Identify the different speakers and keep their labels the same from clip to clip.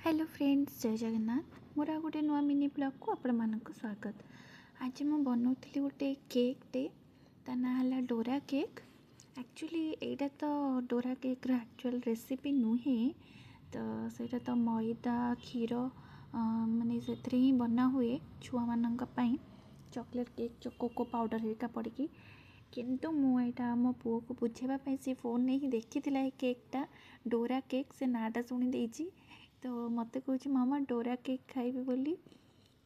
Speaker 1: Hello friends, जय जगन्नाथ। मोर गोटे नुआ मिनी ब्लॉग को आपण मानक स्वागत। आज मैं बनाऊली गोटे केकटे, ता ना है डोरा केक। एक्चुअली एटा तो डोरा केक एक्चुअल रेसिपी नुहे, तो सेटा तो मैदा क्षीर माने से ही बना हुए छुआ मानक पाई चॉकलेट केक कोको पाउडर हेरिका पड़ी। किंतु मुझा मो पुओ को बुझेवाई सी फोन नहीं देखी केकटा डोरा केक से नाटा शुणी देती। तो मत कह मामा डोरा केक खाइबी बोली।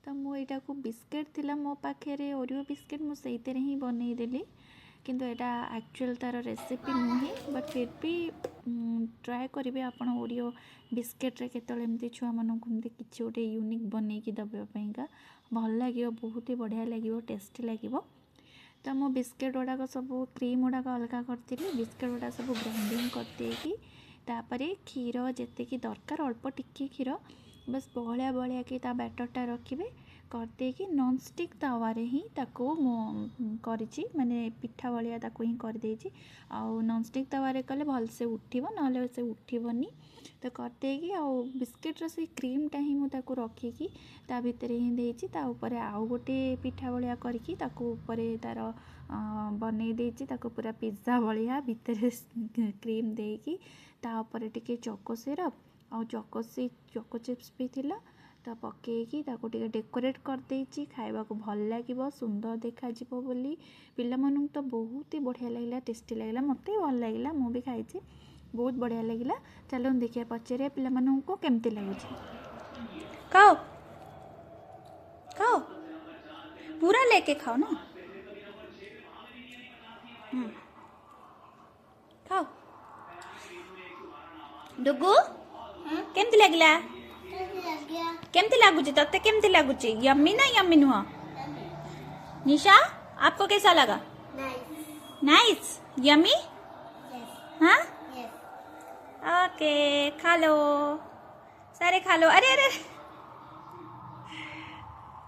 Speaker 1: तो मुझा को बिस्किट थिला मो पाखे ओरियो बिस्किट मुझे ही बनईदेली, किंतु एटा एक्चुअल तार रेसिपी नुहे, बट फिर भी ट्राए करेंगे आपड़ ओरियो बिस्किट रे केतले छुआ मानक किसी गोटे यूनिक बनईकी दबापा भल लगे, बहुत ही बढ़िया लगे, टेस्टी लगे। तो मो बिस्किट गुड़ाक सब क्रीम गुड़ाक अलग करी, बिस्किट गुड़ा सब ग्राइंडिंग करदेकी तापरे क्षीर जी दरकार अल्प टिके क्षीर बस बहलिया बहलिया कि बैटरटा रखिए करदेकी नॉन स्टिक तावारे ही ताको करिछि, माने पिठा भलिया ताको ही कर देछि। आउ नॉन स्टिक तावारे कले भल से उठिबो, नले से उठिबोनी। तो करदेकी आउ बिस्किट रो से क्रीमटा ही मु ताको रखिकी ता भितरे ही देछि। ता ऊपर आउ गोटे पिठा भलिया करके ताको ऊपर तार बनै देछि, ताको पूरा पिज्जा भलिया भितरे क्रीम देकी ता ऊपर टिके चोको सिरप आउ चोको चिप्स भी थिला तो पकेकी ताको टिके डेकोरेट कर देछि। खाइबा को भल लागिबो, सुंदर देखा जिवो बोली पिला मानू तो बहुत ही बढ़िया लगिला, टेस्टी लगिला, मते भल लगिला, मु भी खाइछि, बहुत बढ़िया लगिला। चलो देखिए पचारे पिला मानू को केमती लागुछि। खाओ खाओ पूरा लेके खाओ ना, खाओ। डुगु केमती लगिला, केमती लागुछि तते, केमती लागुछि? यम्मी ना यम्मी नुह? निशा आपको कैसा लगा? Nice yummy? हाँ ओके खा लो, सारे खा लो। अरे अरे